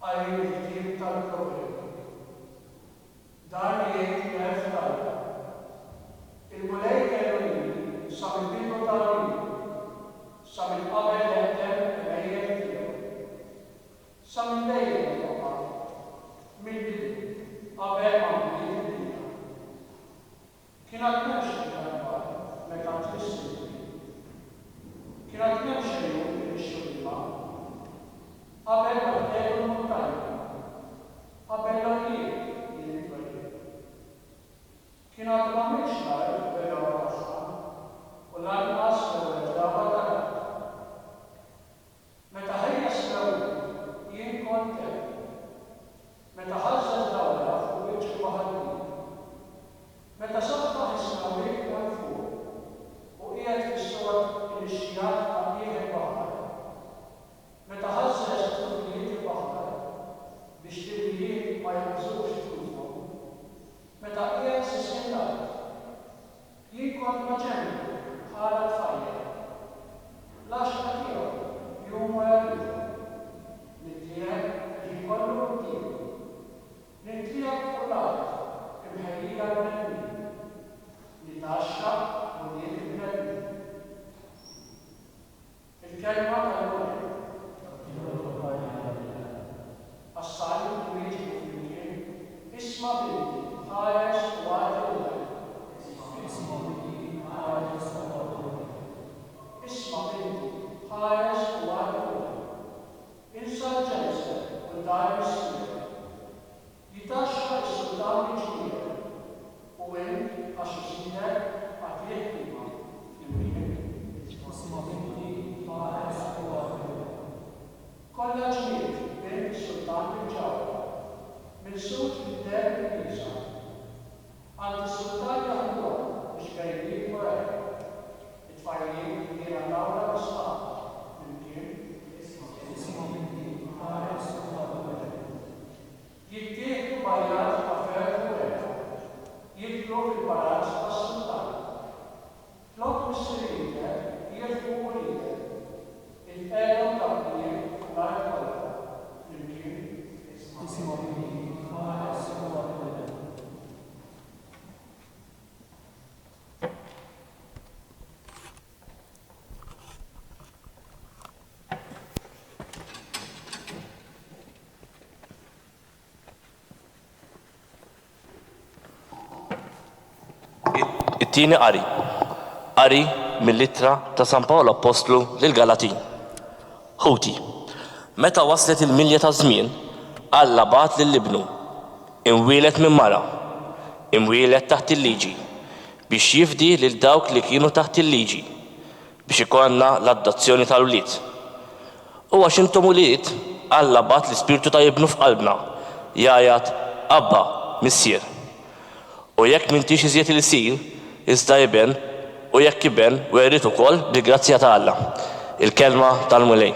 Għajju l-ħtib tal-problemi. Dan jgħid nerf talba. Il-mulej kellu li sa mill-bidu tal-lilu, sa mill-qabel ħeddem il-ħejjel tiegħu. Sa mill-lejl tal-qabel, mill-bidu, qabel ma bdiet id-dinja. Kienet m'hemmx il-għanbar meta tfissi. Kienet m'hemmx il-jum il-xulma. Qabel ma bdew il-muntajja. Qabel l-għalijiet il-gwerri. Kienet m'għamilx nar il-bera tagħha u lanqas l-weġġaħa tagħha. Meta ħejjes l-ewwel jien kont hemm. Meta ħażżet dawra fuq wiċċ il-baħarija. Meta saħħaħ is-sawieq mal fuq u qiegħed fis-sod il-xjaq għalih il-baħar. Meta ħażżet it-tuflijiet il-baħar biex tibnijiet ma jħażux tufhom. Meta qiegħed sissinat, jien kont ma' ġenbu bħala tfajjel. L-għaxra tiegħu jum wara ieħor. Nittieħed li jkollu rutini. Nintriegħu fuq l-art imħejjija l-bnedmin. Nitaxxa u nied il-bnedmin. Il-kelma tal-mulej. Għas-salim twieġbu flimkien, isma' binti, ħares u għadha l-għajn. Isma' binti, ħares u għadha l-għajn. Insa l-ġenser u dar is-sir. Jitaxxa s-sultan il-ġmiel u int għax isinek għatlih klima flimkien. Isma' binti, ħares u għadha l-għajn. Kollha ġmiel bejn is-sultan il-ġawra. Mill-sud jidher il-Quddiesa. Għand is-sultan jaħdmuhom biex għajjin wara. It-tfajliet jiena dawra l-istat flimkien. Isma' binti, ħares u għadha l-għajn. Jittieħdu bajjat ta' ferru wera. Jidħlu fil-palazz tas-sultan. Flok mis-sirieter jirfgħu wlieder. Il-qegħda tal-bliet l-art kollha. Flimkien. Isma' binti, ħares u għadha l-għajn. It-tieni qari mill-ittra ta' San Pawl Apostlu lill-Galatin. Ħuti, meta waslet il-milja ta' żmien, Alla bagħat lill-ibnu, imwielet minn mara, imwielet taħt il-liġi, biex jifdi lil dawk li kienu taħt il-liġi, biex ikollna l-adozzjoni tal-wlied. U għax intom ulied, Alla bagħat l-Ispirtu ta' ibnu f'qalbna, jgħid Abba, Missier. U jekk m'intix iżjed il-sir, iżda iben, u jekk iben, werit ukoll bil-grazzja ta' Alla. Il-kelma tal-mulej.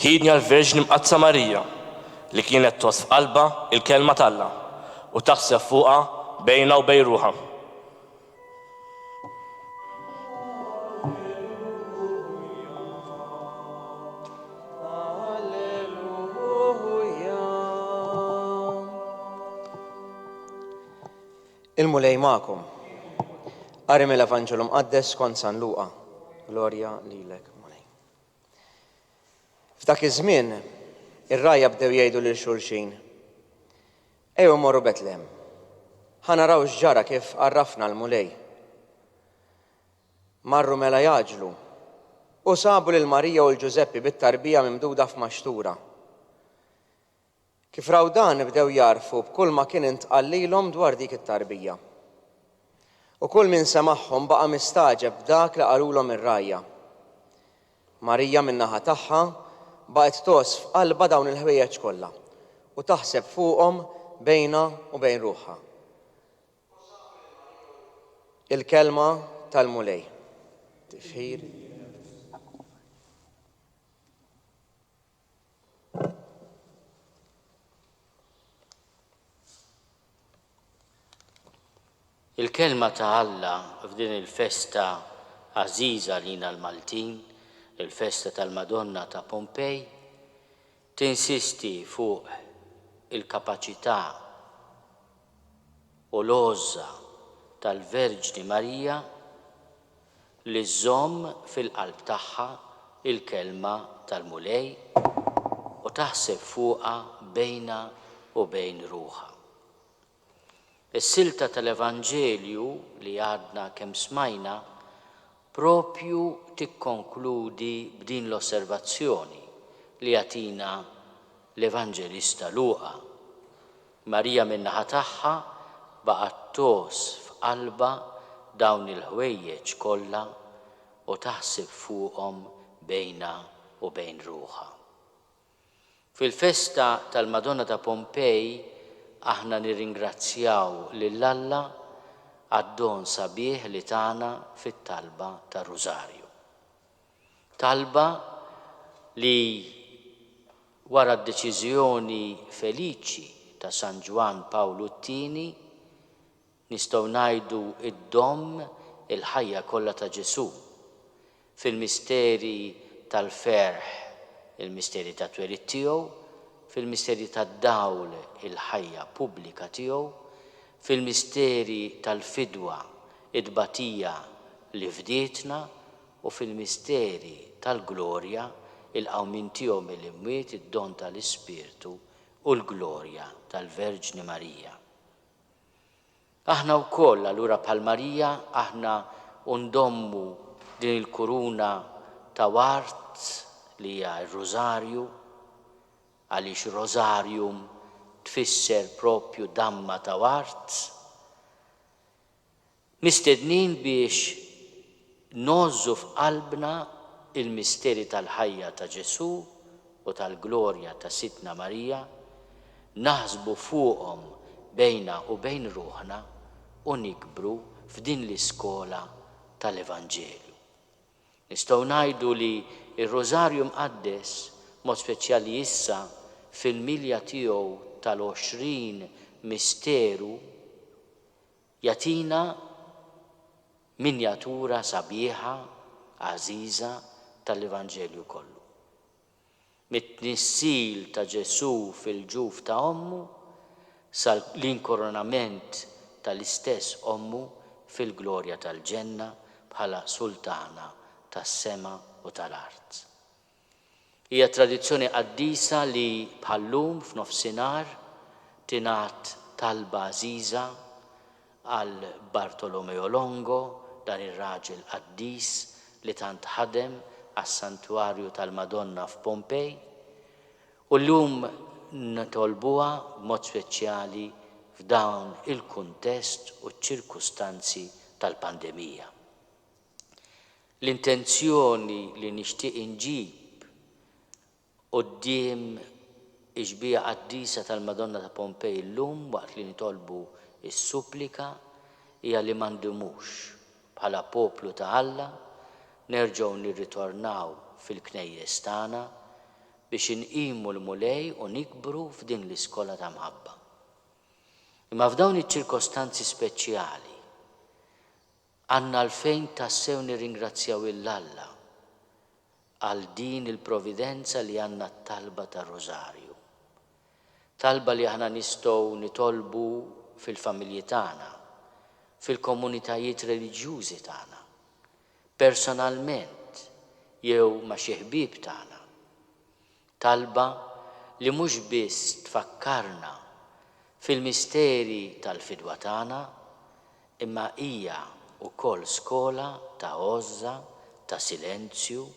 Ħidni għall-Verġni mqazza Marija li kienet tos f'qalbha il-kelma tal-Alla u taħseb fuqha bejnha u bejn ruħha. Il-mulej magħkom. Qari mill-Evanġelu Mqaddes skont San Luqa. Glorja lilek. F'dak iż-żmien, ir-rajja bdew jgħidu lil xulxin: Ejjew morru Betlehem. Ħanaraw x'ġara kif qarrafna l-mulej. Marru mela jaġlu u sabu lil Marija u l-Ġuseppi bit-tarbija mimduda f'maxtura. Kif raw dan bdew jarfu b'kull ma kien intqal lilhom dwar dik it-tarbija. U kull min semagħhom baqa' mistaġeb b'dak li qalulhom ir-rajja. Marija min-naħa tagħha baqgħet tos f'qalbha dawn il-ħwejjeġ kollha u taħseb fuqhom bejna u bejn ruħha. Il-kelma tal-mulej. Tifħir. Il-kelma ta' Alla f'din il-festa għażiża lina l-Maltin, il-festa tal-Madonna ta' Pompej, tinsisti fuq il-kapaċità u l-għoża tal-Verġni Marija li żżomm fil-qalb tagħha il-kelma tal-mulej u taħseb fuqha bejna u bejn ruħha. Is-silta tal-Evanġelju li għadna kemm smajna propju tikkonkludi b'din l-osservazzjoni li jagħtina l-Evanġelista Luqa. Marija min-naħa tagħha baqgħet tos f'qalbha dawn il-ħwejjeġ kollha u taħseb fuqhom bejna u bejn ruħha. Fil-festa tal-Madonna ta' Pompej aħna nirringrazzjaw lil Alla għad-don sabiħ li tagħna fit-talba ta' Rużarju. Talba li wara d-deċiżjoni feliċi ta' San Ġwan Pawlu II nistgħu ngħidu id-domm il-ħajja kollha ta' Ġesu fil-misteri tal-ferħ, il-misteri ta' twelid tiegħu, fil-misteri tad-dawl il-ħajja pubblika tiegħu, fil-misteri tal-fidwa id-batija li fdietna u fil-misteri tal-glorja il-qawmin tiegħu mill-imwiet id-don tal-Ispirtu u l-glorja tal-Verġni Marija. Aħna wkoll allura bħal Marija aħna ndommu din il-kuruna ta' wart li hija r-Rużarju għaliex Rożarium tfisser propju damma ta' wart, mistednin biex nożżu f'qalbna il-misteri tal-ħajja ta' Ġesu u tal-glorja ta' Sitna Marija, naħsbu fuqhom bejna u bejn ruħna u nikbru f'din l-iskola tal-Evanġelju. Nistgħu ngħidu li r-Rożarju mqaddes mod speċjali issa fil-milja tiegħu tal-20 misteru jagħtina minjatura sabiħa għażiża tal-Evanġelju kollu. Mit-tnissil ta' Ġesu fil-ġuf ta' ommu sal-inkoronament tal-istess ommu fil-glorja tal-ġenna bħala sultana tas-sema u tal-art. Hija tradizzjoni Quddiesa li bħallum f'nofsinhar tingħat talba għażiża għal Bartolomeo Longo, dan ir-raġel Quddies li tant ħadem għas-Santwarju tal-Madonna f'Pompej, u llum nitolbuha b'mod speċjali f'dawn il-kuntest u ċ-ċirkustanzi tal-pandemija. L-intenzjoni li nixtieq inġib quddiem iġbija Quddiesa tal-Madonna ta' Pompej llum waqt li nitolbu is-Supplika hija li m'għandumux bħala poplu ta' Alla nerġgħu nirritornaw fil-knejjes tagħna biex inqimu l-mulej u nikbru f'din l-iskola ta' mħabba. Imma f'dawn iċ-ċirkostanzi speċjali għandna għalfejn tassew nirringrazzjaw il-Alla għal din il-providenza li għandna t-talba tar-Rużarju. Talba li aħna nistgħu nitolbu fil-familji tagħna, fil-komunitajiet reliġjużi tagħna, personalment jew ma' xi ħbieb tagħna. Talba li mhux biss tfakkarna fil-misteri tal-fidwa tagħna, imma hija wkoll skola ta' għoża, ta' silenzju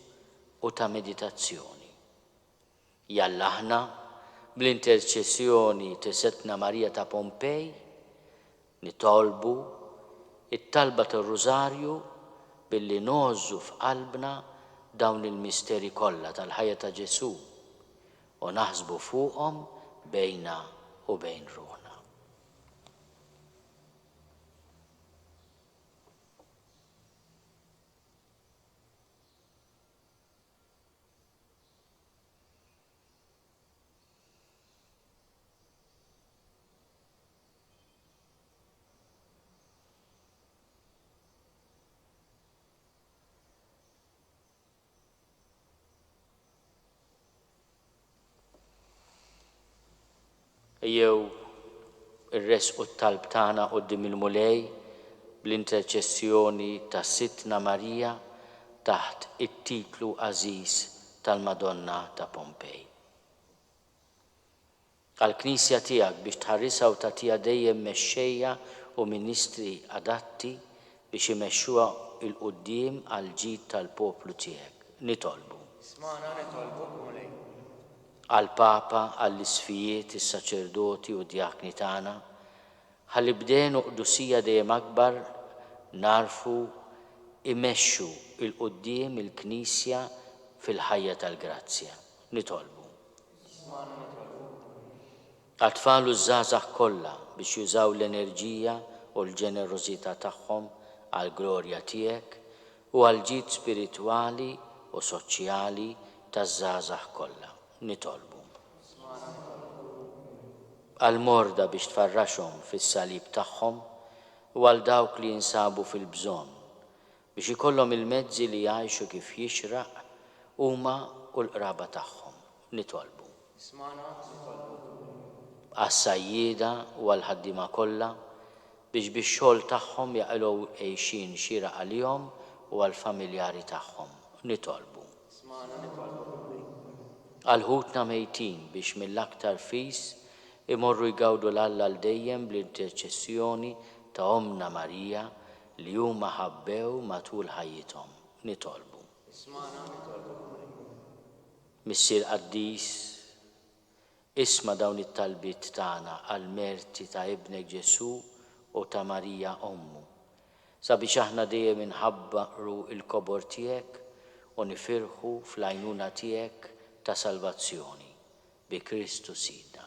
u ta' meditazzjoni. Jalla aħna bl-interċessjoni ta' Setna Marija ta' Pompej nitolbu it-talba tar-Rużarju billi nożżu f'qalbna dawn il-misteri kollha tal-ħajja ta' Ġesu u naħsbu fuqhom bejna u bejn ruħna. jew ir-resqu t-talb tagħna quddiem il-mulej bl-interċessjoni ta' Sittna Marija taħt it-titlu għażiż tal-Madonna ta' Pompej. Għall-Knisja tiegħek biex tħarrisha u tagħtiha dejjem mexxejja u ministri adatti biex imexxuha il quddiem għal ġid tal-poplu tiegħek. Nitolbu. Ismana nitolbuk mulej. Għall-Papa, għall-isfijiet, is-saċerdoti u djakni tagħna, ħalli bdejn u Quddiesija dejjem akbar narfu imexxu il quddiem il-Knisja fil-ħajja tal-grazzja. Nitolbu. Għat-tfal u żgħażagħ kollha biex jużaw l-enerġija u l-ġenerożità tagħhom għall-glorja tiegħek u għall-ġid spiritwali u soċjali taż-żgħażagħ kollha. Nitolbu. Għall-morda biex tfarraxhom fis-salib tagħhom u għal dawk li jinsabu fil-bżonn biex ikollhom il-mezzi li jgħixu kif jixraq huma u l-qraba tagħhom. Nitolbu. Għas-sajjieda u għall-ħaddiema kollha biex bix-xogħol tagħhom jaqilgħu għejxin xieraq għalihom u għall-familjari tagħhom. Nitolbu. Għall-ħutna mejtin biex mill-aktar fis imorru jgawdu l-Alla l-dejjem bl-interċessjoni ta' Omna Marija li huma ħabbew matul ħajjithom. Nitolbu. Missier Quddies, isma' dawn it-talbiet tagħna għall-merti ta' ibnek Ġesu u ta' Marija Ommu, sabiex aħna dejjem inħabbru il-kobor tiegħek u nifirħu fl-għajnuna tiegħek ta' salvazzjoni bi Kristu Sidna.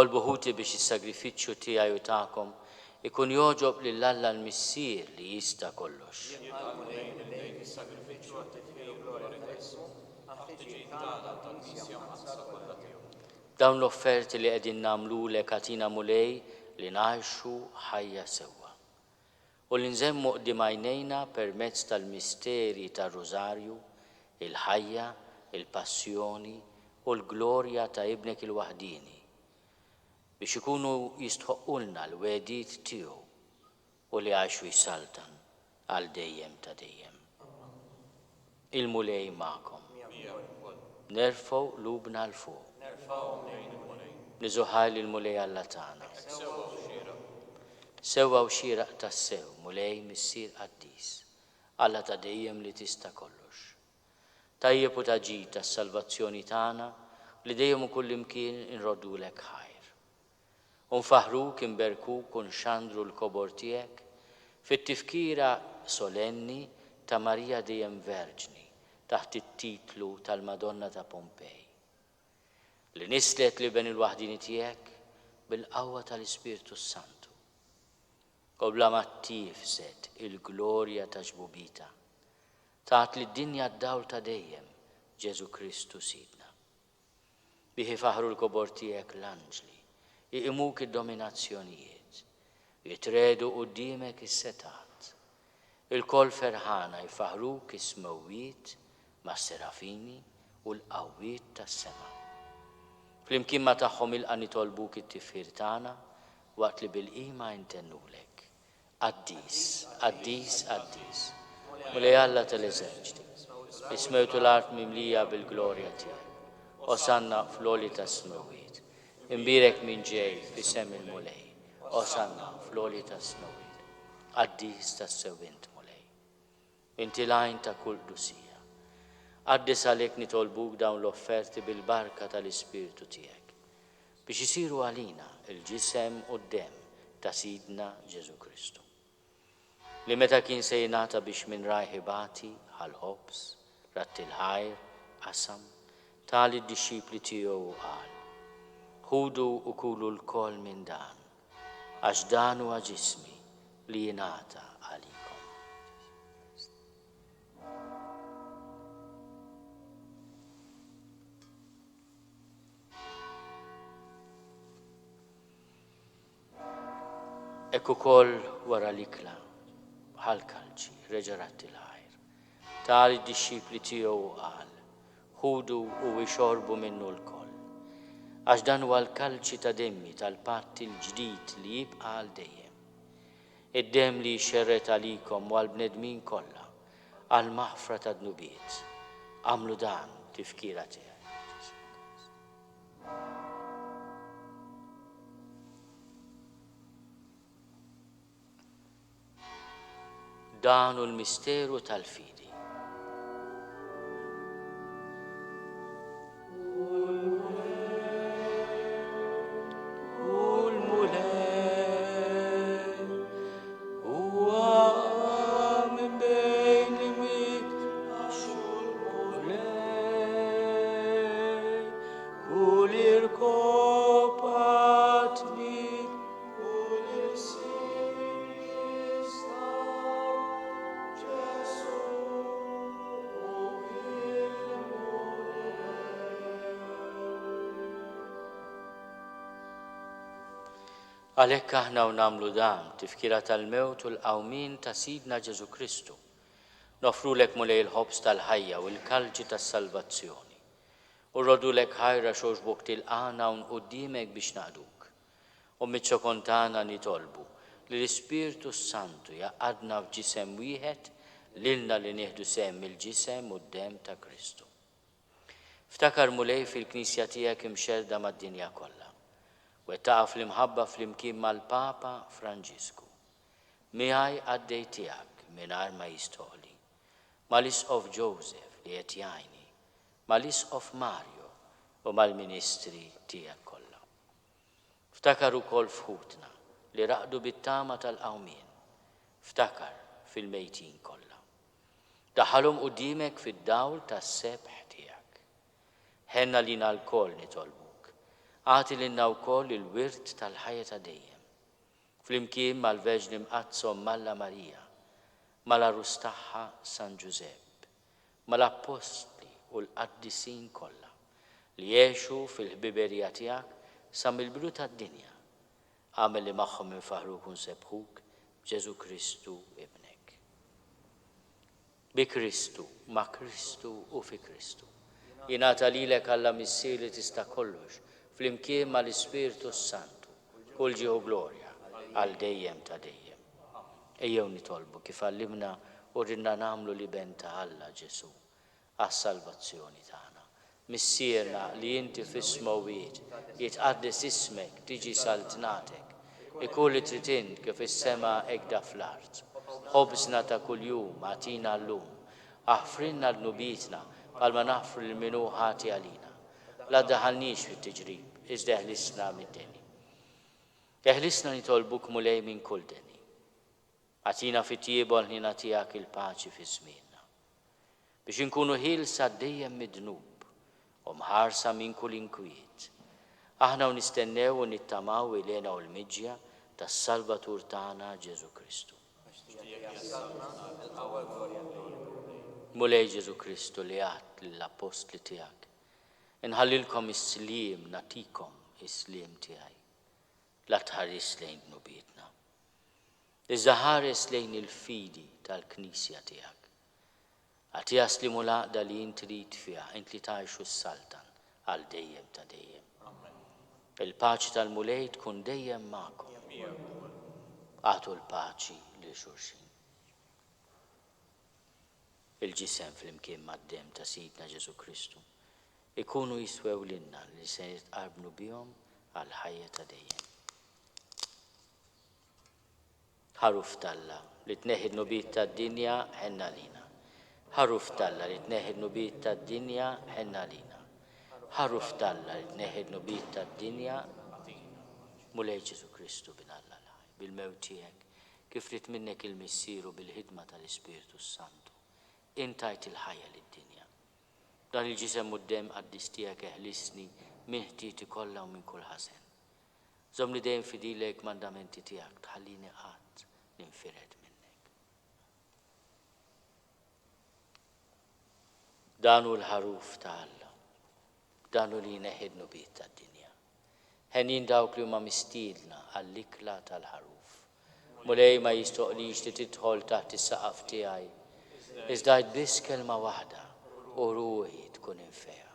Tolbu ħuti biex is-sagrifiċċju tiegħi u tagħkom ikun joġob lill-Alla l-Missier li jista' kollox. Dawn l-offerti li qegħdin nagħmlulek għatina mulej li ngħixu ħajja sewwa. U li nżemmu qudiem għajnejna permezz tal-misteri tar-Rużarju, il-ħajja, il-passjoni u l-glorja ta' ibnek il-waħdini biex ikunu jistħoqqulna l-wedid tiegħu u li għaxu jsaltan għal dejjem ta' dejjem. Il-mulej magħkom. Nerfgħu qlubna l fuq. Niżuħaj lill-mulej Alla tagħna. Sewwa u xieraq tas-sew, mulej missier Quddies, Alla ta' dejjem li tista' kollox. Tajjeb u ta' ġid tas-salvazzjoni tagħna li dejjem u kullimkien inroddulek ħajr. Unfaħruk, inberkuk u nxandru l-kobor tiegħek fit-tifkira solenni ta' Marija dejjem Verġni taħt it-titlu tal-Madonna ta' Pompej li nislet li ben il-waħdini tiegħek bil-qawwa tal-Ispirtu Santu. Kobla ma tifsed il-glorja ta' ġbubita taħt li d-dinja d-dawl ta' dejjem Ġesu Kristu Sidna. Bihi faħru l-kobor tiegħek l-anġli iqimuk id-dominazzjonijiet, jitredu qudiemek is-setat. Il-kol ferħana jfaħruk is-smewwiet mas-serafini u l-qawwiet tas-sema. Flimkien ma tagħhom ilqa' nitolbuk it-tifħir tagħna waqt li bil-qima intennulek. Quddies, Quddies, Quddies, mulej Alla tal-eżerċiti. Ismewtu l-art mimlija bil-glorja tiegħek. Osanna fl-oli tas-smawiet. Imbirek minn ġej fis-sem il-mulej. Osanna fl-oli tas-smawiet. Qaddis tas-sewwint mulej. Inti lajn ta' kull dusija. Qaddis għalhekk nitolbuk dawn l-offerti bil-barka tal-Ispirtu tiegħek biex isiru għalina il-ġisem u d-dem ta' Sidna Ġesu Kristu. Li meta kien se jingħata biex minn rajħibati ħal-ħobs, ratti l-ħajr, qasam, tali d-disċipli tiegħu qal: ħudu u kulu l-koll minn dan, għax dan huwa ġismi li jingħata għalikom. Ekku koll wara l-ikla, ħal-kalċi, reġa' ratti l-ħajr. Tali d-disċipli tiegħu qal: ħudu u ixorbu minnu l-koll. Għax dan huwa l-kalċi ta' demmi tal-patt il-ġdid li jibqa' għal dejjem. Id-dem li jxerret għalikom u għall-bnedmin kollha għall-maħfra ta' dnubiet. Għamlu dan tifkira tiegħek. Dan hu l-misteru tal-fidi. Għalhekk aħna u nagħmlu dan tifkira tal-mewt u l-qawmin ta' Sidna Ġesu Kristu. Nofrulek mulej il-ħobs tal-ħajja u l-kalġi tas-salvazzjoni. U rrodulek ħajra xoġbok tilqana hawn quddiemek biex naqduk. U miċ-ċokontana nitolbu li l-Ispirtu Santu jaqadna f'ġisem wieħed lilna li nieħdu sehem il-ġisem u d-dem ta' Kristu. Ftakar mulej fil-Knisja tiegħek imxerda mad-dinja kollha. U taqaf l-imħabba fl-imkien mal-Papa Franġisku. Miegħi għaddej tiegħek mingħajr ma jistoqli. Mal-Isqof Joseph li qed jgħinni, mal-Isqof Mario u mal-Ministri tiegħek kollha. Ftakar ukoll fħutna li raqdu bit-tama tal-qawmien. Ftakar fil-mejtin kollha. Daħħalhom quddiemek fid-dawl tas-sebħ tiegħek. Ħenna lina l-koll nitolbu. Għati lilna wkoll il-wirt tal-ħajja ta' dejjem. Flimkien mal-Verġni Mqazzom Malla Marija, mal-Arus tagħha San Giuseppe, mal-Apostli u l-Qaddisin kollha li jgħixu fil-ħbiberija tiegħek sa mill-bidu tad-dinja. Għamel li magħhom infaħruk u nsebħuk Ġesu Kristu ibnek. Bi Kristu, ma' Kristu u fi Kristu. Jingħata lilek Alla missier li tista' kollox flimkien mal-Ispirtu Santu, kull ġieħu glorja għal dejjem ta' dejjem. Ejjew nitolbu kif għallimna u ridna nagħmlu li ben ta' Alla Ġesu għas-salvazzjoni tagħna. Missierna li inti fis-smawiet jitqaddes ismek tiġi saltnatek, ikun li trid int kif is-sema hekk fl-art. Ħobsna ta' kuljum għatina llum, aħfrinna l-nubietna bħalma naħfru l-minu ħati għalina. La daħalniex fit-tiġrib, iżda eħlisna mid-deni. Eħlisna nitolbuk mulej minn kull deni. Għatina fit-tiebu ħnina tiegħek il-paċi fi żmienna. Biex inkunu ħilsa dejjem mid-dnub u mħarsa minn kull inkwiet. Aħna u nistennew u nittamaw ilena u l-miġja tas-Salvatur tagħna Ġesu Kristu. Mulej Ġesu Kristu li għat lill-apostli tiegħek. Inħallilkom is-sliem, natikom is-sliem tiegħi. La tħares lejn dnubietna. Iżda ħares lejn il-fidi tal-Knisja tiegħek. Għati jaslimu l-għaqda li inti trid fiha, inti li tgħixu s-saltan għal dejjem ta' dejjem. Il-paċi tal-mulej tkun dejjem magħkom. Għatu l-paċi lil xulxin. il-ġisem fl-imkien mad-dem ta' Sidna Ġesu Kristu ikunu jiswew lilna li se jitqarbnu bihom għal ħajja ta' dejjem. Ħaruf talla li tneħħi n-nubiet tad-dinja ħenna lina. Ħaruf talla li tneħħi n-nubiet tad-dinja ħenna lina. Ħaruf talla li tneħħi n-nubiet tad-dinja mulej Ġesu Kristu bin Alla l-ħaj. Bil-mewt tiegħek kif rid minnek il-missieru bil-ħidma tal-Ispiritu Santu. Intajt il-ħajja lid-dinja. Dan il-ġisem u d-dem qaddis tiegħek eħlisni minn ħtieti kollha u minn kull ħażen. Żomm li dejjem fidilek mandamenti tiegħek tħallini qatt ninfired minnek. Danu l-ħaruf ta' Alla, danu li jneħħi n-nubiet tad-dinja. Ħenin dawk li huma mistiedna għall-ikla tal-ħaruf. Mulej ma jistoqlix li tidħol taħt is-saqaf tiegħi. Iżda biss kelma waħda u ruħi tkun infeha.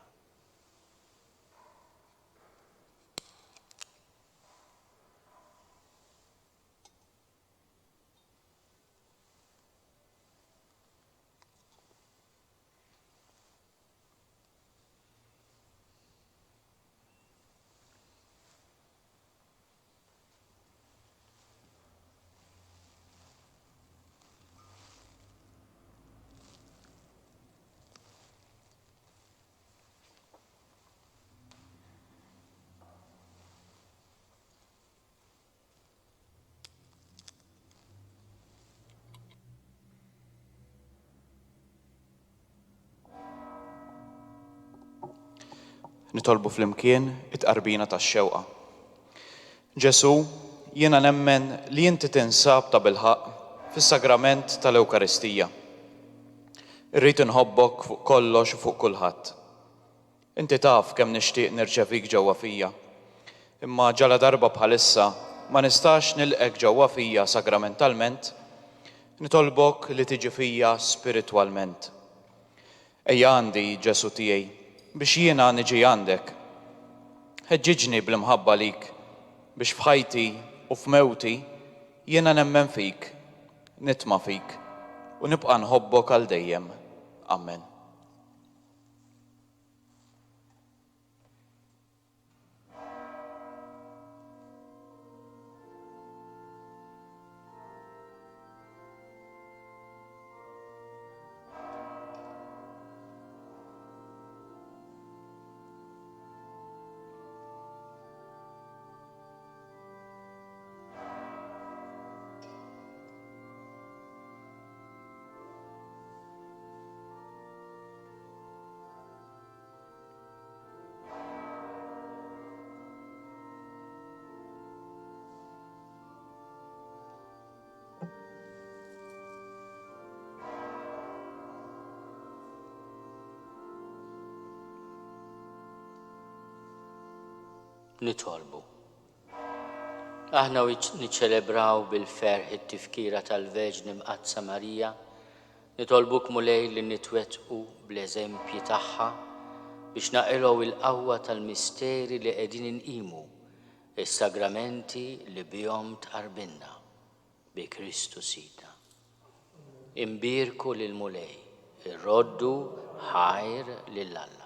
Nitolbu flimkien it-qarbina tax-xewqa. Ġesu, jiena nemmen li inti tinsab ta' bilħaq fis-sagrament tal-Ewkaristija. Irrid inħobbok fuq kollox u fuq kulħadd. Inti taf kemm nixtieq nirċevik ġewwa fija. Imma ġala darba bħalissa ma nistax nilqek ġewwa fija sagramentalment, nitolbok li tiġi fija spiritwalment. Ejja għandi Ġesu tiegħi biex jiena niġi għandek. Ħeġġiġni bl-imħabba lik biex f'ħajti u f'mewti jiena nemmen fik, nitma' fik u nibqa' nħobbok għal dejjem. Amen. Nitolbu. Aħna niċċelebraw bil-ferħ it-tifkira tal-Verġni Mqazza Marija, nitolbuk mulej li nitwettqu bl-eżempji tagħha biex naqilgħu il-qawwa tal-misteri li qegħdin inqimu, is-sagramenti li bihom tqarbilna bi Kristu Sidna. Imbirku lil mulej, irroddu ħajr lil Alla.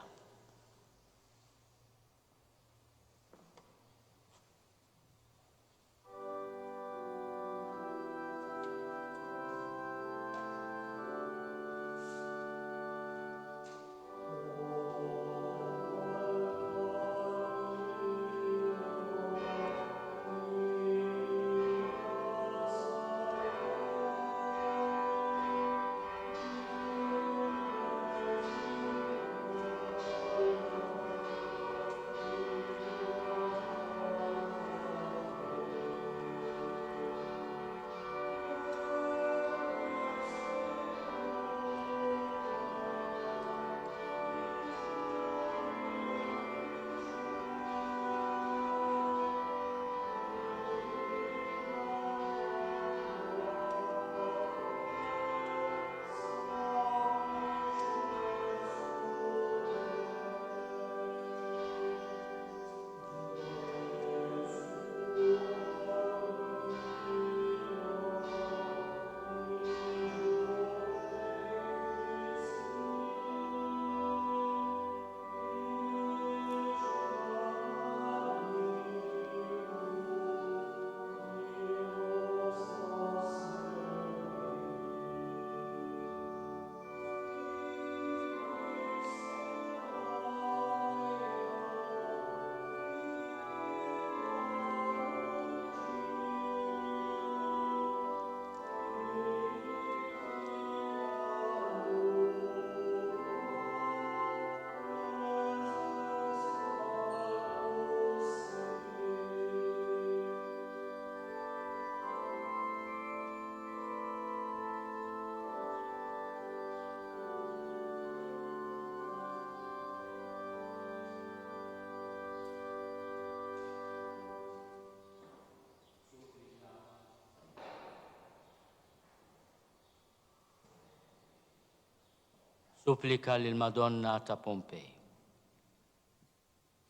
Supplika lill-Madonna ta' Pompej.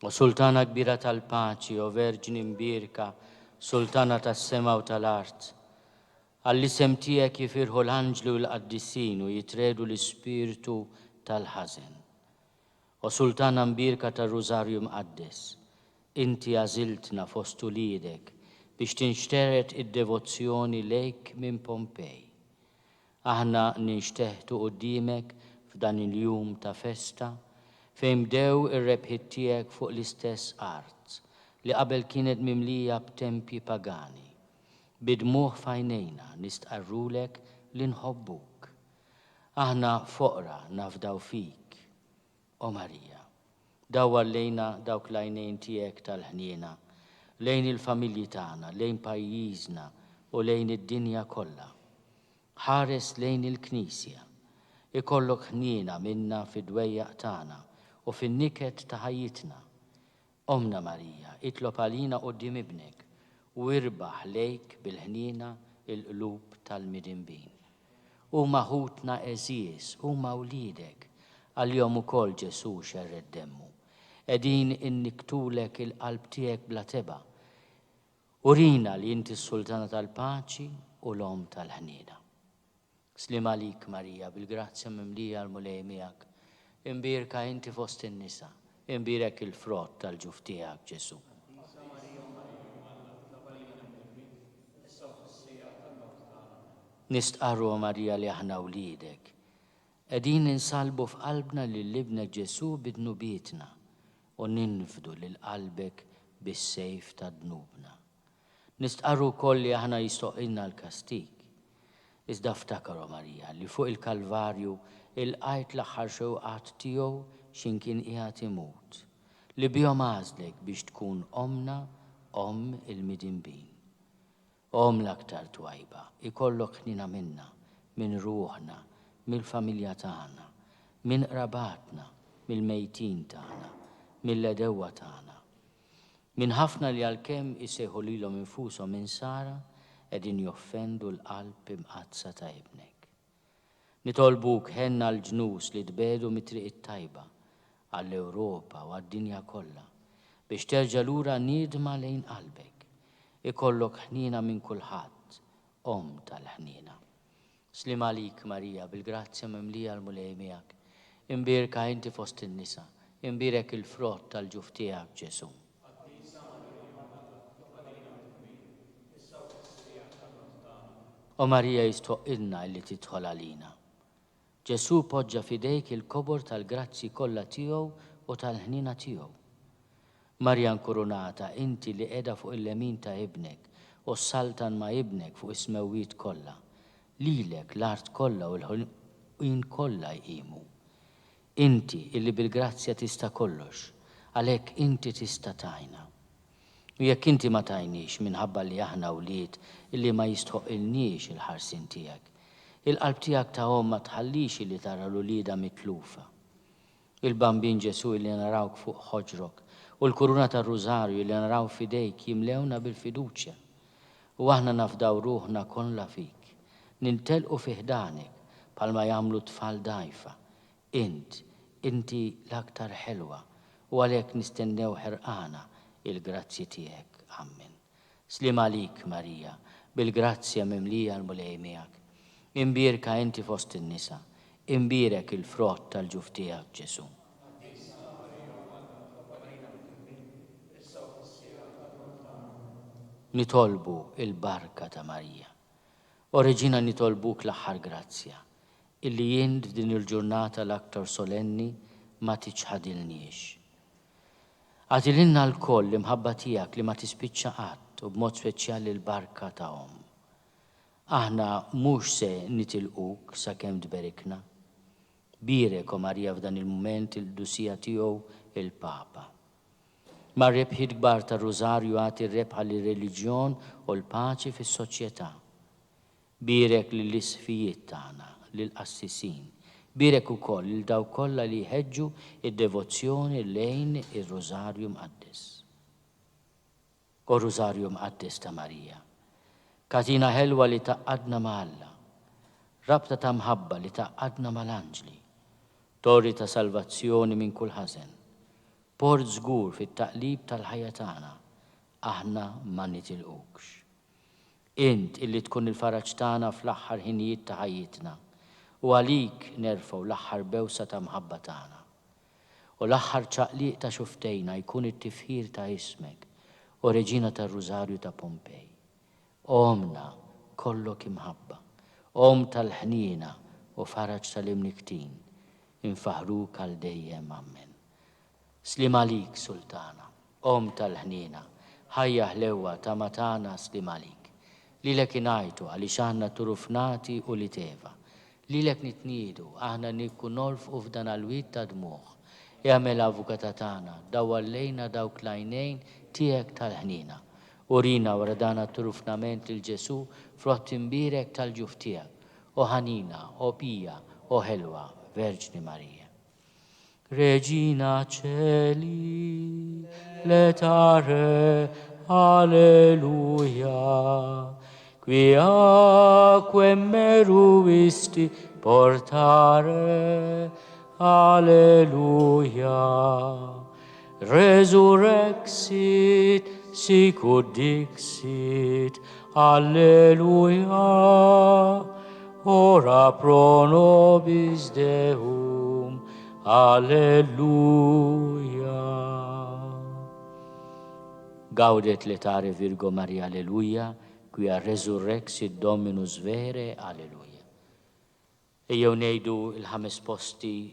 U Sultana kbira tal-paċi, u Verġini mbirka, Sultana tas-sema u tal-art, għall-isem tiegħek jifirħu l-anġlu u l-qaddissin u jitredu l-ispirtu tal-ħażen. U Sultana mbirka tar-Rużarju mqaddes, inti għażiltna fost uliedek biex tinxteret id-devozzjoni lejk minn Pompej. Aħna ninxteħtu qudiemek f'dan il-jum ta' festa fejn bdew ir-rebħiet tiegħek fuq l-istess art li qabel kienet mimlija b'tempji pagani. Bidmuh fajnejna nistqarrulek li nħobbuk. Aħna foqra nafdaw fik, o Marija. Dawwar lejna dawk l-għajnejn tiegħek tal-ħniena, lejn il-familji tagħna, lejn pajjiżna u lejn id-dinja kollha. Ħares lejn il-Knisja, ikollok ħniena minna fid-dwejjaq tagħna u fin-niket ta' ħajjitna. Omna Marija, itlob għalina quddiem ibnek u irbaħ lejk bil-ħniena il-qlub tal-midinbin. U maħutna eżies, u mawlidek, għal-jom ukoll Ġesu xerred demmu. Edin inniktulek il-qalb tiegħek bla teba. Urina li inti s-Sultana tal-paċi u l-om tal-ħniena. Slim għalik Marija, bil-grazzja mimlija l-mulej miegħek. Imbirka inti fost in-nisa, imbirek il-frott tal-ġuf tiegħek Ġesu. Nistqarru Marija li aħna wliedek. Qegħdin insalbu f'qalbna lill-ibnek Ġesu bidnubietna u ninfdu lil qalbek bis-sejf ta' dnubna. Nistqarru wkoll li aħna jistoqilna l-kastik. Iżda ftakar Marija li fuq il-Kalvarju il-qajt l-aħħar xewqat tiegħu x'inkien qiegħed imut. Li bihom għażlek biex tkun omna, om il-midinbin. Om l-aktar twajba, ikollok ħnina minna, minn ruħna, mill-familja tagħna, minn qrabatna, mill-mejtin tagħna, mill-edewwa tagħna. Minn ħafna li għalkemm isejħu lilhom infushom minn Sara qegħdin joffendu l-qalb imqazza ta' ibnek. Nitolbuk ħenna l-ġnus li tbedu mit-triq it-tajba għall-Ewropa u għad-dinja kollha biex terġa' lura niedma lejn qalbek. Ikollok ħniena minn kulħadd, om tal-ħniena. Slim għalik Marija, bil-grazzja mimlija l-mulej miegħek. Imbirka inti fost in-nisa, imbirek il-frott tal-ġuf tiegħek Ġesu. O Marija jistoqilna li tidħol għalina. Ġesu poġġa fidejk il-kobor tal-grazzi kollha tiegħu u tal-ħniena tiegħu. Marja nkurunata, inti li qiegħda fuq il-lemin ta' ibnek u s-saltan ma' ibnek fuq ismewwiet kollha. Lilek l-art kollha u l-ħin kollha jqimu. Inti illi bil-grazzja tista' kollox, għalhekk inti tista' tajna. U jekk inti ma tajniex minħabba li aħna wlied illi ma jistħoqilniex il-ħarsin tiegħek. Il-qalb tiegħek ta' ma tħallix li tara l-ulieda mitlufa. Il-bambin Ġesu li narawk fuq ħoġrok u l-kuruna tar-Rużarju li naraw fidejk jimlewna bil-fiduċja. U aħna nafdaw ruħna kollha fik. Nintelqu fiħdanek palma jagħmlu tfal dajfa. Inti l-aktar ħelwa u għalhekk nistennew ħerqana il-grazzi tiegħek. Amen. Slim għalik Marija, bil-grazzja mimlija l-mulej miegħek. Imbirka inti fost in-nisa, imbirek il-frott tal-ġuf tiegħek Ġesu. Nitolbu il-barka ta' Marija. O Reġina nitolbuk l-aħħar grazzja, illi jien din il-ġurnata l-aktar solenni ma tiċħadilniex. Għatilinna l-koll imħabba tiegħek li ma tispiċċa qatt u b'mod speċjali l-barka ta' Om. Aħna mhux se nitilquk sakemm tberikna. Birek o Marija f'dan il-mument il-dusija tiegħu il-Papa. Ma rebħiet kbar ta' Rużarju għati rebħa li reliġjon u l-paċi fis-soċjetà. Birek lill-isfijiet tagħna, lill-qassisin. Birek ukoll lil daw kollha li jħeġġu id-devozzjoni lejn ir-Rużarju mqaddes. O Rużarju mqaddes ta' Marija, katina ħelwa li taqqadna ma' Alla, rabta ta' mħabba li taqqadna mal-anġli, torri ta' salvazzjoni minn kull ħażen, port żgur fit-taqlib tal-ħajja tagħna, aħna ma nitilqux. Int illi tkun il-faraġġ tagħna fl-aħħar ħinijiet ta' ħajjitna u għalik nerfgħu l-aħħar bewsa ta' mħabba tagħna. U l-aħħar ċaqliq ta' xuftejna jkun it-tifħir ta' ismek u Reġina tar-Rużarju ta' Pompej. Omna kollok imħabba, om tal-ħnina u faraġġ tal-imniktin, infaħruk għal dejjem ammen. Slim għalik, Sultana, om tal-ħnina, ħajja ħlewa ta' matana slim għalik. Lilek inajtu għaliex aħna turufnati u li teva. Lilek nitniedu aħna nikku norfqu f'dan għal-wid ta' dmuħ. Jagħmel avukata tagħna dawwallejna dawk l-għajnejn tiegħek tal-ħnina. Urina wara dan turufnament il-Ġesu frott imbirek tal-ġuf tiegħek. O ħanina, o pija, o ħelwa, Verġni Marija. Regina Celi, letare, alleluia. Quiaque meruisti portare, alleluia. Resurrexit, sicut dixit, alleluia. Ora pro nobis Deum, alleluia. Gaudet letare Virgo Maria, alleluia. Quia resurrexit Dominus vere, alleluia. Ejjew ngħidu il-ħames posti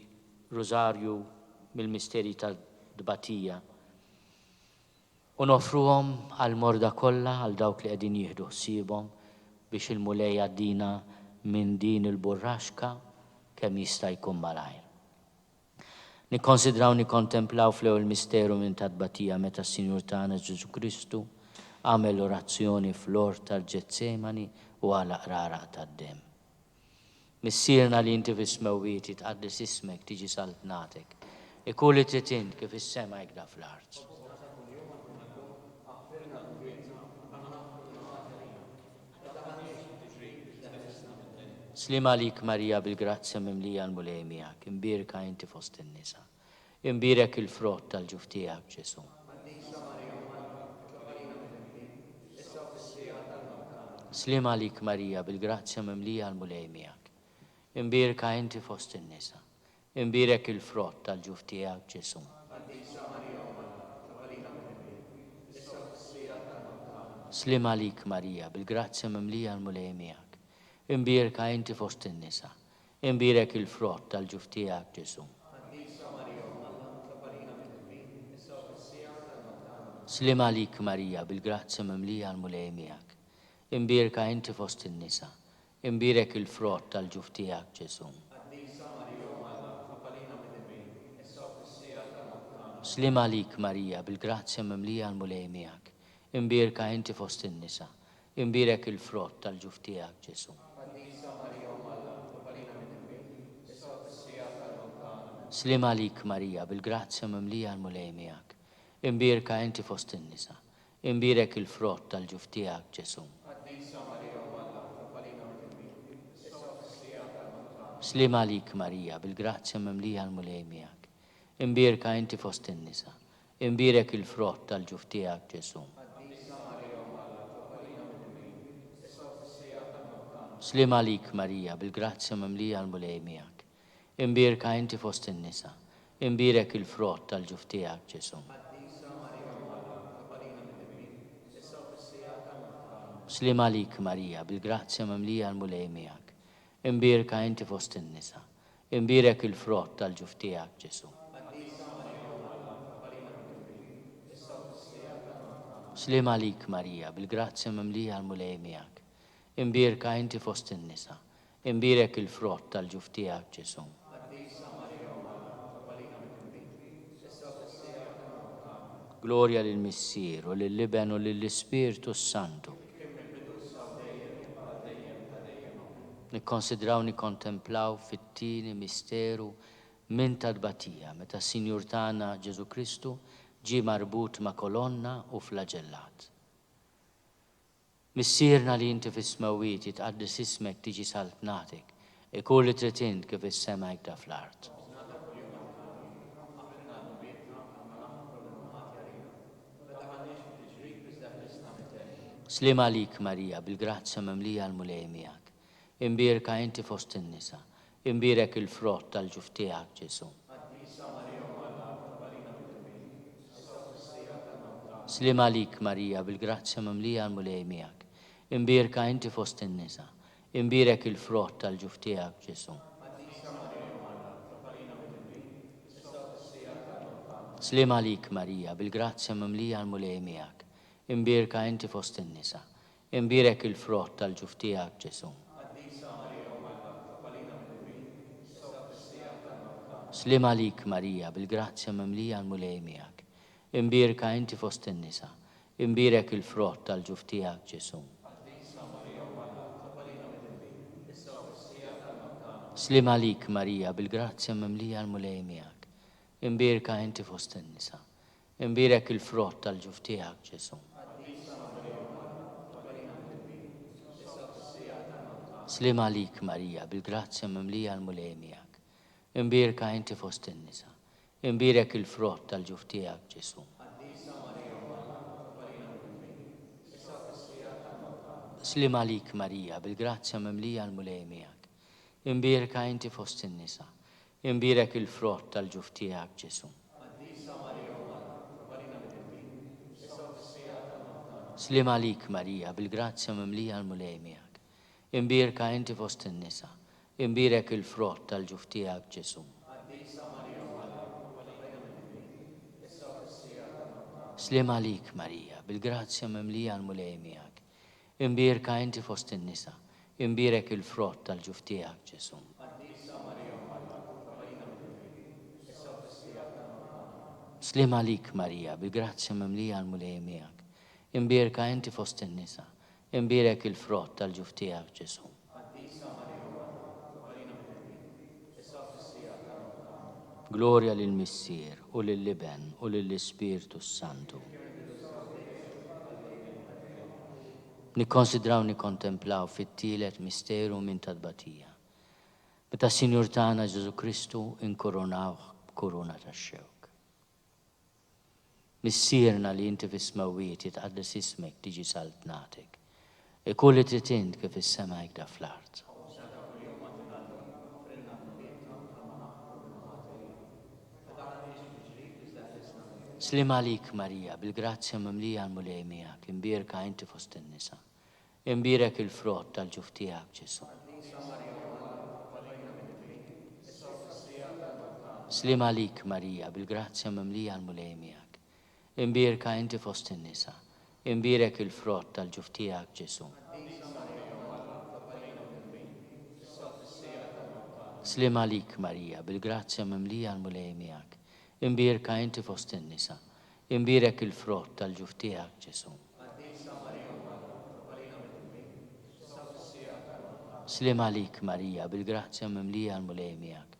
Rużarju mill-misteri tal-dbatija u nofruhom għal-morda kollha għal dawk li qegħdin jieħdu ħsiebhom biex il-mulej għaddina minn din il-burraxka kemm jista' jkun malajr. Nikkonsidraw nikkontemplaw fl-ewwel misteru minn tad-dbatija meta s-Sinjur tagħna Ġesu Kristu għamel orazzjoni fl-ort tal-Ġetsemani u għala qrara tad-dem. Missierna li inti fis-smewwiet tqaddis ismek tiġi saltnatek, ikun li trid int kif is-sema jgħidha fl-art. Slim għalik Marija bil-grazzja mimlija l-mulej miegħek, imbierka inti fost in-nisa, imbierek il-frott tal-ġuf tiegħek Ġesu. Slim għalik Marija bil-grazzja mimlija l-mulej miegħek, imbierka inti fost in-nisa, imbierek il-frott tal-ġuf tiegħek Ġesu. Slim għalik Marija bil-grazzja mimlija l-mulej miegħek, imbierka inti fost in-nisa, imbierek il-frott tal-ġuf tiegħek Ġesu. Slim għalik Marija bil-grazzja mimlija l-mulej miegħek, imbierka inti fost in-nisa, imbierek il-frott tal-ġuf tiegħek Ġesu. Slim għalik Marija bil-grazzja mimlija l-mulej miegħek, imbierka inti fost in-nisa, imbierek il-frott tal-ġuf tiegħek Ġesu. Slim għalik Marija bil-grazzja mimlija l-mulej miegħek, imbierka inti fost in-nisa, imbierek il-frott tal-ġuf tiegħek Ġesu. Slim għalik Marija bil-grazzja mimlija l-mulej miegħek, imbierka inti fost in-nisa, imbierek il-frott tal-ġuf tiegħek Ġesu. Slim għalik Marija bil-grazzja mimlija l-mulej miegħek, imbierka inti fost in-nisa, imbierek il-frott tal-ġuf tiegħek Ġesu. Slim għalik Marija bil-grazzja mimlija l-mulej miegħek, imbierka inti fost in-nisa, imbierek il-frott tal-ġuf tiegħek Ġesu. Slim għalik Marija bil-grazzja mimlija l-mulej miegħek, imbierka inti fost in-nisa, imbierek il-frott tal-ġuf tiegħek Ġesu. Gloria lill-Missier u lill-Liben u lill-Ispirtu Santu. Nikkonsidraw nikkontemplaw fit-tieni misteru minn tad-dbatija meta s-Sinjur tagħna Ġesu Kristu ġie marbut ma' kolonna u flaġellat. Missierna li inti fis-smewwiet tqaddis ismek tiġi saltnatek, ikun li trid int kif is-sema jgħidha fl-art. Slima lik Marija, bil-grazzja memlija l-mulej miegħek. Imbierka inti fost in-nisa. Imbierek il-frott tal-ġuf tiegħek Ġesu. Slima lik Marija, bil-grazzja memlija l-mulej miegħek. Imbierka inti fost in-nisa. Imbierek il-frott tal-ġuf tiegħek Ġesu. Slima lik Marija, bil-grazzja memlija l-mulej miegħek. Imbierka inti fost in-nisa. Imbierek il-frott tal-ġuf tiegħek Ġesu. Slima lik Marija, bil-grazzja memlija l-mulej miegħek. Imbierka inti fost in-nisa. Imbierek il-frott tal-ġuf tiegħek Ġesu. Slima lik Marija, bil-grazzja memlija l-mulej miegħek. Imbierka inti fost in-nisa. Imbierek il-frott tal-ġuf tiegħek Ġesu. Slima lik Marija, bil-grazzja memlija l-mulej miegħek. Imbierka inti fost in-nisa. Imbierek il-frott tal-ġuf tiegħek Ġesu. Slima lik Marija, bil-grazzja memlija l-mulej miegħek. Imbierka inti fost in-nisa. Imbierek il-frott tal-ġuf tiegħek Ġesu. Slima lik Marija, bil-grazzja memlija l-mulej miegħek. Imbierka inti fost in-nisa. Imbierek il-frott tal-ġuf tiegħek Ġesu. Slima lik Marija, bil-grazzja memlija l-mulej miegħek. Imbierka inti fost in-nisa. Imbierek il-frott tal-ġuf tiegħek Ġesu. Slima lik Marija, bil-grazzja memlija l-mulej miegħek. Imbierka inti fost in-nisa. Imbierek il-frott tal-ġuf tiegħek Ġesu. Gloria lill-Missier u lill-Liben u lill-Ispirtu Santu. Nikkonsidraw nikkontemplaw fit-tielet misteru minn tadbatija. Meta Sinjur tagħna Ġesu Kristu inkoronaw korona tax-xewk. Missierna li inti fis-smawiet jitqaddes ismek tiġi saltnatek. Kull li trid int kif is-sema jgda fl-art. Slima lik Marija, bil-grazzja memlija l-mulej miegħek. Imbierka inti fost in-nisa. Imbierek il-frott tal-ġuf tiegħek Ġesu. Slima lik Marija, bil-grazzja memlija l-mulej miegħek. Imbierka inti fost in-nisa. Imbierek il-frott tal-ġuf tiegħek Ġesu. Slima lik Marija, bil-grazzja memlija l-mulej miegħek. Imbierka inti fost in-nisa. Imbierek il-frott tal-ġuf tiegħek Ġesu. Slima lik Marija, bil-grazzja memlija l-mulej miegħek.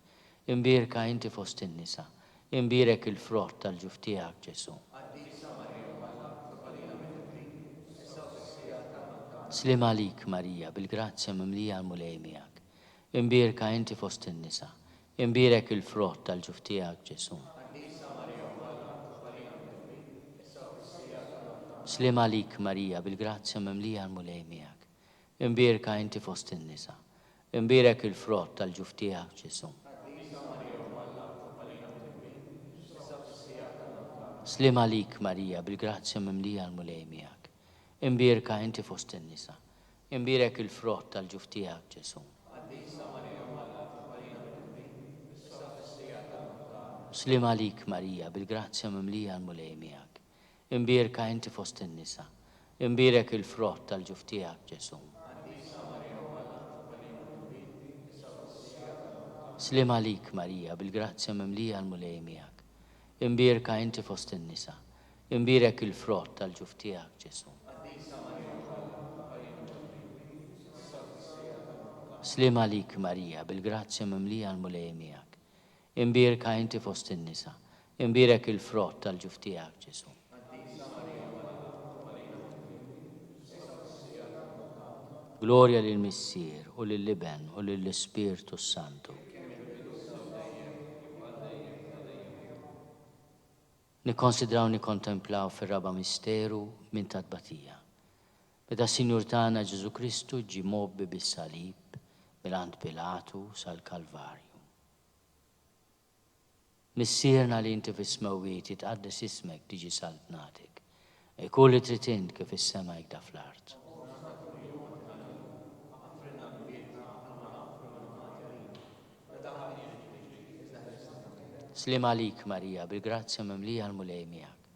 Imbierka inti fost in-nisa. Imbierek il-frott tal-ġuf tiegħek Ġesu. Slima lik Marija, bil-grazzja memlija l-mulej miegħek. Imbierka inti fost in-nisa. Imbierek il-frott tal-ġuf tiegħek Ġesu. Slima lik Marija, bil-grazzja memlija l-mulej miegħek. Imbierka inti fost in-nisa. Imbierek il-frott tal-ġuf tiegħek Ġesu. Slima lik Marija, bil-grazzja memlija l-mulej miegħek. Imbierka inti fost in-nisa. Imbierek il-frott tal-ġuf tiegħek Ġesu. Slima lik Marija, bil-grazzja memlija l-mulej miegħek. Imbierka inti fost in-nisa. Imbierek il-frott tal-ġuf tiegħek Ġesu. Slima lik Marija, bil-grazzja memlija l-mulej miegħek. Imbierka inti fost in-nisa. Imbierek il-frott tal-ġuf tiegħek Ġesu. Slima lik Marija, bil-grazzja memlija l-mulej miegħek. Imbierka inti fost in-nisa. Imbierek il-frott tal-ġuf tiegħek Ġesu. Gloria lill-Missier u lill-Liben u lill-Ispirtu Santu. Nikkonsidraw nikkontemplaw fir-raba misteru minn tadbatija. Meta Sinjur tagħna Ġesu Kristu ġie mobbi bis-salib mingħand Pilatu sal-Kalvarju. Missierna li inti fis-smewwiet jitqaddes ismek tiġi saltnatek. Ikun li trid int kif is-sema jekk fl-art. Slim għalik Marija, bil-grazzja mimlija l-mulej miegħek.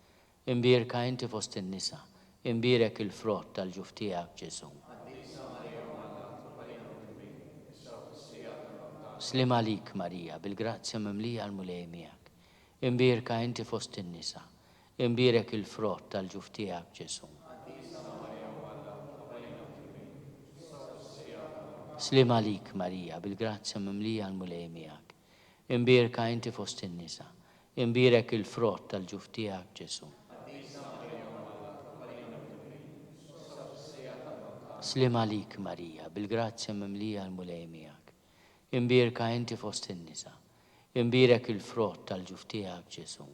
Imbierka inti fost in-nisa, imbierek il-frott tal-ġuf tiegħek Ġesu. Slim għalik Marija, bil-grazzja mimlija l-mulej miegħek. Imbierka inti fost in-nisa, imbierek il-frott tal-ġuf tiegħek Ġesu. Slim għalik Marija, bil-grazzja mimlija l-mulej miegħek. Imbierka inti fost in-nisa, imbierek il-frott tal-ġuf tiegħek Ġesu. Slim għalik Marija, bil-grazzja mimlija l-mulej miegħek. Imbierka inti fost in-nisa, imbierek il-frott tal-ġuf tiegħek Ġesu.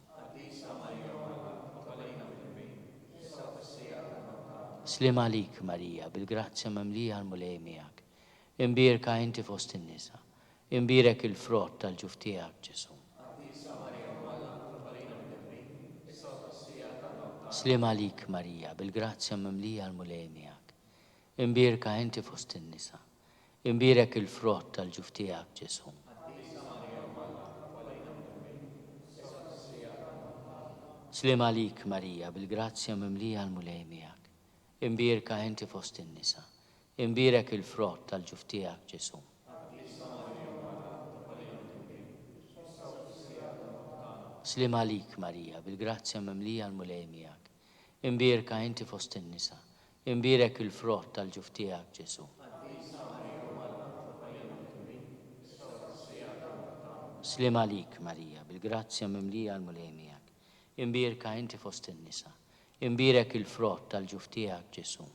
Slim għalik Marija, bil-grazzja mimlija l-mulej miegħek. Imbierka inti fost in-nisa, imbierek il-frott tal-ġuf tiegħek Ġesu. Slim għalik Marija, bil-grazzja mimlija l-mulej miegħek. Imbierka inti fost in-nisa, imbierek il-frott tal-ġuf tiegħek Ġesu. Slim għalik Marija, bil-grazzja mimlija l-mulej miegħek. Imbierka inti fost in-nisa, imbierek il-frott tal-ġuf tiegħek Ġesu. Slim għalik Marija, bil-grazzja mimlija l-mulej miegħek. Imbierka inti fost in-nisa, imbierek il-frott tal-ġuf tiegħek Ġesu. Slim għalik Marija, bil-grazzja mimlija l-mulej miegħek. Imbierka inti fost in-nisa, imbierek il-frott tal-ġuf tiegħek Ġesu.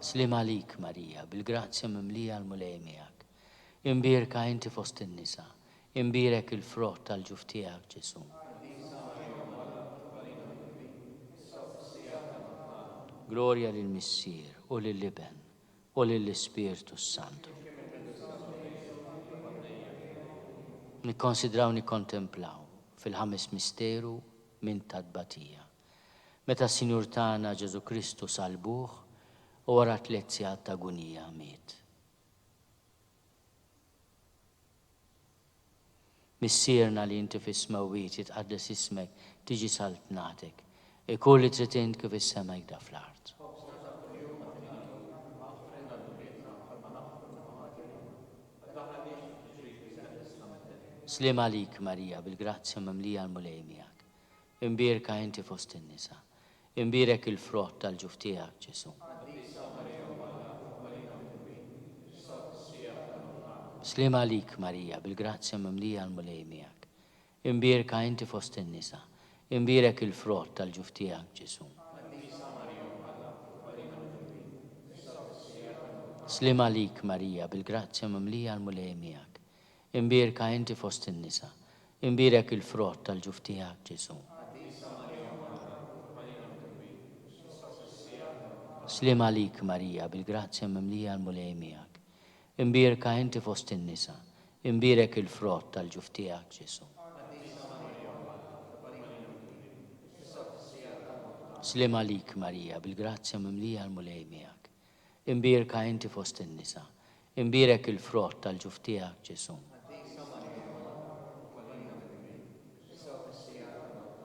Slim għalik Marija, bil-grazzja mimlija l-mulej miegħek. Imbierka inti fost in-nisa, imbierek il-frott tal-ġuf tiegħek Ġesu. Glorja lill-Missier u lill-Iben u lill-Ispirtu Santu. Nikkonsidraw nikkontemplaw fil-ħames misteru minn tadbatija. Meta s-Sinjur tagħna Ġesu Kristu salbuh u wara 3 sigħat ta' agonija miet. Missierna li inti fis-smewwiet jitqaddes ismek tiġi saltnatek. Ikun li trid int kif is-sema jekk fl-art. Slim għalik Marija, bil-grazzja mimlija l-mulej miegħek. Imbierka inti fost in-nisa, imbierek il-frott tal-ġuf tiegħek Ġesu. Slim għalik Marija, bil-grazzja mimlija l-mulej miegħek. Imbierka inti fost in-nisa, imbierek il-frott tal-ġuf tiegħek Ġesu. Slim għalik Marija, bil-grazzja mimlija l-mulej miegħek. Imbierka inti fost in-nisa, imbierek il-frott tal-ġuf tiegħek Ġesu. Slim għalik Marija, bil-grazzja mimlija l-mulej miegħek. Imbierka inti fost in-nisa, imbierek il-frott tal-ġuf tiegħek Ġesu. Slim għalik Marija, bil-grazzja mimlija l-mulej miegħek. Imbierka inti fost in-nisa, imbierek il-frott tal-ġuf tiegħek Ġesu.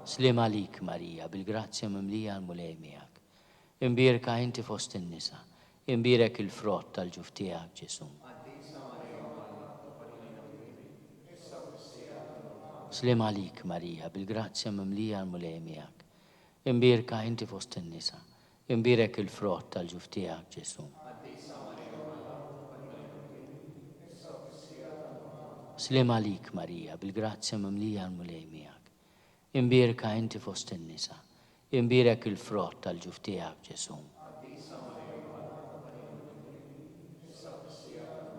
Slim għalik Marija, bil-grazzja mimlija l-mulej miegħek. Imbierka inti fost in-nisa, imbierek il-frott tal-ġuf tiegħek Ġesu. Slim għalik Marija, bil-grazzja mimlija l-mulej miegħek. Imbierka inti fost in-nisa, imbierek il-frott tal-ġuf tiegħek Ġesu. Slim għalik Marija, bil-grazzja mimlija l-mulej miegħek. Imbierka inti fost in-nisa, imbierek il-frott tal-ġuf tiegħek Ġesu.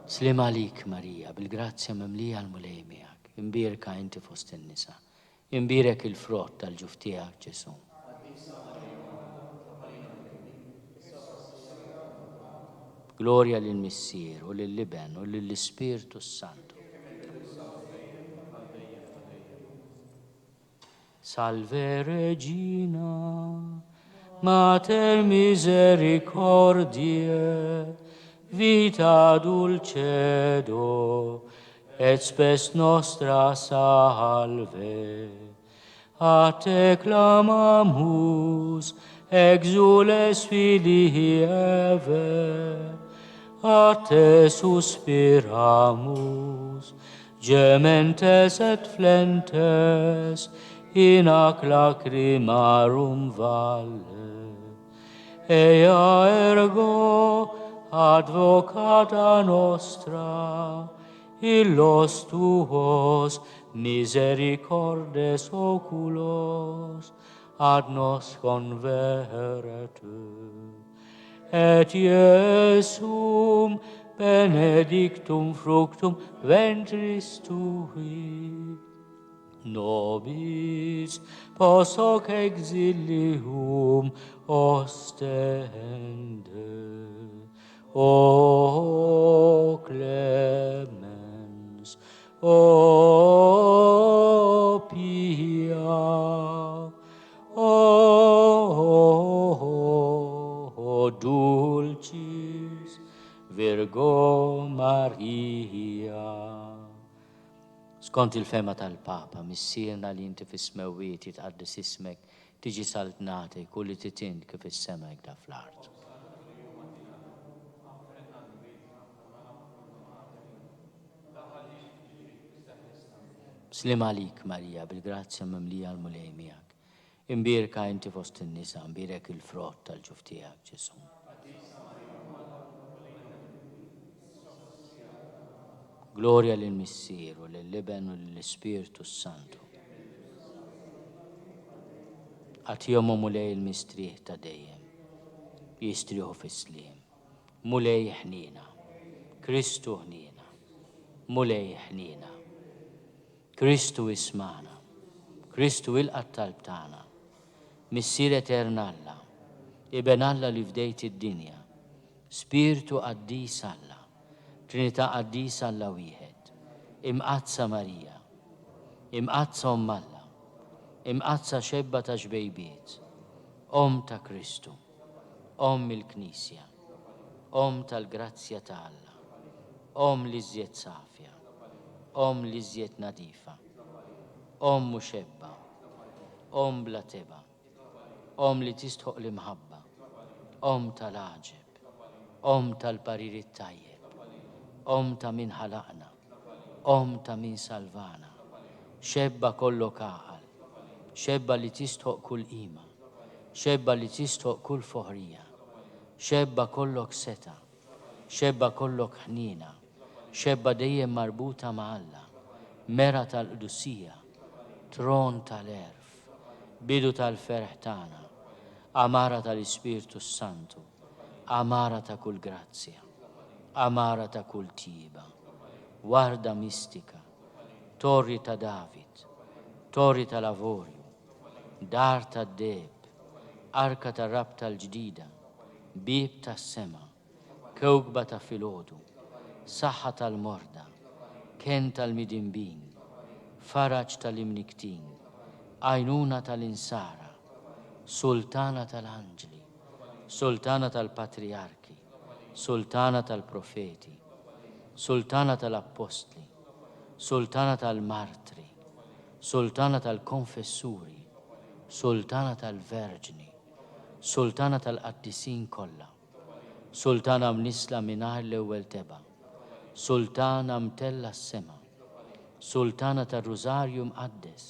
Slim għalik Marija, bil-grazzja mimlija l-mulej miegħek. Imbierka inti fost in-nisa, imbierek il-frott tal-ġuf tiegħek Ġesu. Gloria lill-Missier u lill-Liben u lill-Ispirtu Santo. Salve Regina, Mater misericordiae, vita dulcedo, et spes nostra salve. A te clamamus, exules filii Eve, a te suspiramus, gementes et flentes, in ac lacrimarum valle. Ea ergo advocata nostra, illos tuos misericordes oculos ad nos converte. Et Iesum benedictum fructum ventris tui, nobis post hoc exilium ostende. O clemens, o pia, o dulcis Virgo Maria. Skont il-fema tal-Papa, missierna li inti fis-smewwiet jitqaddis ismek, tiġi saltnati kulli titint kif is-sema jekk fl-art. Slim għalik, Marija, bil-grazzja mimlija l-mulej miegħek. Imbirka inti fost in-nisa, imbirek il-frott tal-ġuf tiegħek, Ġesu. Gloria lill-Missier u lill-Liben u lill-Ispirtu Santu. Għatihom mulej il-mistrieħ ta' dejjem, jistrieħu fis-sliem. Mulej ħnina, Kristu ħnina, mulej ħnina. Kristu ismana, Kristu il-qattalb tagħna, Missier eterna Alla, Iben Alla li fdejt id-dinja, Spiritu qaddis Alla, Trinità qaddis Alla wieħed, imqazza Marija, imqazza Omm Alla, imqazza xebba ta' xbejbiet, Om ta' Kristu, Om il-Knisja, Om tal-grazzja ta' Alla, Om li żjed safja, Om li żjed nadifa, Om muxebba, Om bla teba, Om li tistħoq l-imħabba, Om tal-aġeb, Om tal-pariri tajjeb, Om ta' min ħalaqna, Om ta' min salvana, xebba kollok aqal, xebba li tistħoq kull qima, xebba li tistħoq kull foħrija, xebba kollok seta, xebba kollok ħnina, xebba dejjem marbuta ma' Alla, mera tal-qdussija, tron tal-erf, bidu tal-ferħ tagħna, amara tal-Ispirtu Santu, amara ta' kull grazzja, amara ta' kull tiba, warda mistika, torri ta' David, torri ta' lavorju, dar ta' deb, arka ta' rab tal-ġdida, bib ta' sema, kewkba ta' filodu, saħħa tal-morda, ken tal-midimbin, faraġ tal-imniktin, għajnuna tal-insara, sultana tal-anġli, sultana tal-patriarki, sultana tal-profeti, sultana tal-appostli, sultana tal-martri, sultana tal-konfessuri, sultana tal-verġni, sultana tal-qaddisin kollha, sultana mnisla mingħajr l-ewwel teba', sultana mtella s-sema, sultana tal-Rużarju mqaddes,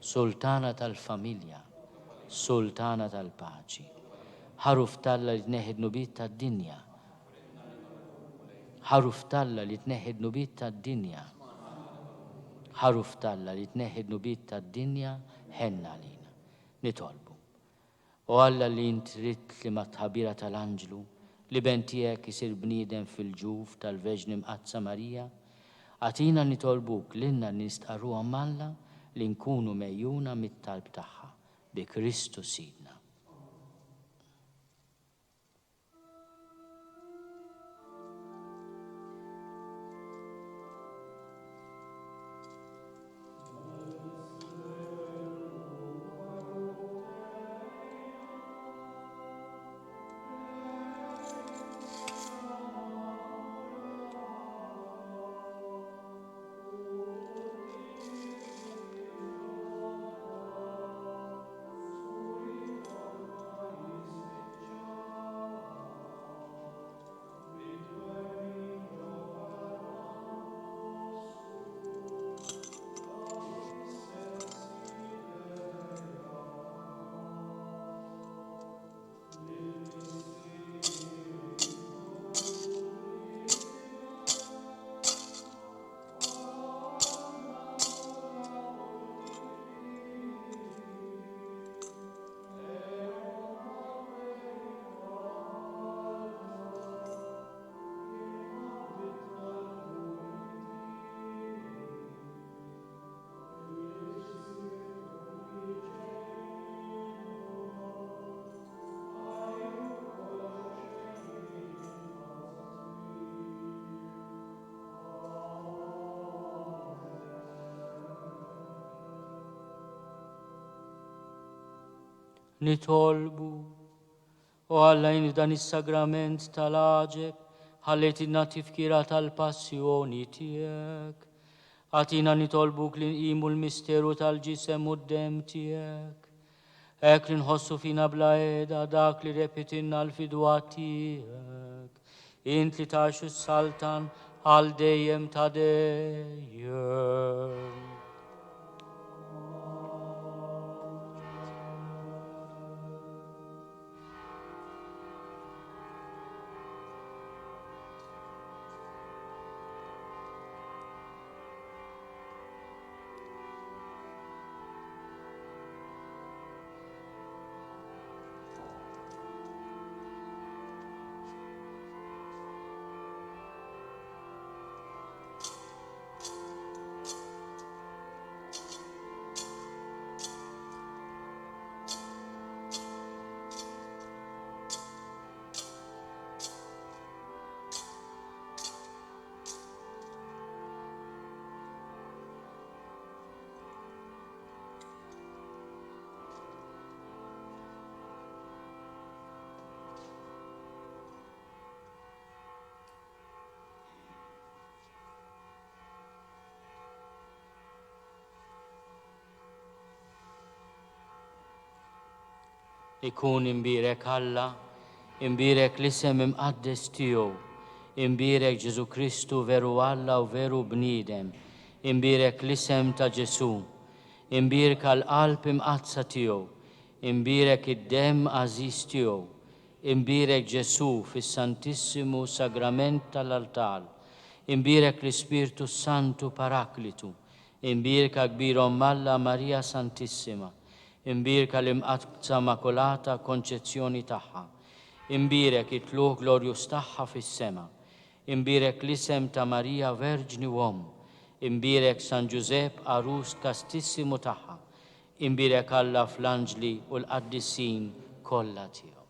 sultana tal-familja, sultana tal-paċi, ħaruf talla li tneħħid nubit tad-dinja, ħaruf talla li tneħħid nubit tad-dinja, ħaruf talla li tneħħid nubit tad-dinja, ħenna lina, nitolbu. U Alla li intrit li ma tħabira tal-anġlu, li bentijek isir bniedem fil-ġuf tal-Veġni mqazza Marija, għatina nitolbuk l-inna nistqarru Alla li nkunu mejjuna mit-talb tagħha bi Kristu Sidna. nitolbu. U Alla jien dan is-sagrament tal-aġeb, ħallejtilna tifkira tal-passjoni tiegħek. Għatina nitolbuk li nqimu l-misteru tal-ġisem u d-dem tiegħek. Ek li nħossu fina bla eda dak li repetinna l-fidwa tiegħek. Int li taxu s-saltan għal dejjem ta' dejjem. Ikun imbirek Alla, imbirek l-isem imqaddes tiegħu, imbirek Ġesu Kristu veru Alla u veru bniedem, imbirek l-isem ta' Ġesu, imbirek l-qalb imqazza tiegħu, imbirek id-dem għażiż tiegħu, imbirek Ġesu fis-Santissimu Sagrament tal-altar, imbirek l-Ispirtu Santu Paraklitu, imbirka kbirhom Alla Marija Santissima, imbirka l-imqazza makulata konċezzjoni tagħha, imbirek it-tluq glorjus tagħha fis-sema, imbirek l-isem ta' Marija Verġni Uomm, imbirek San Giusepp Arus kastissimu tagħha, imbirek Alla fl-anġli u l-qaddissin kollha tiegħu.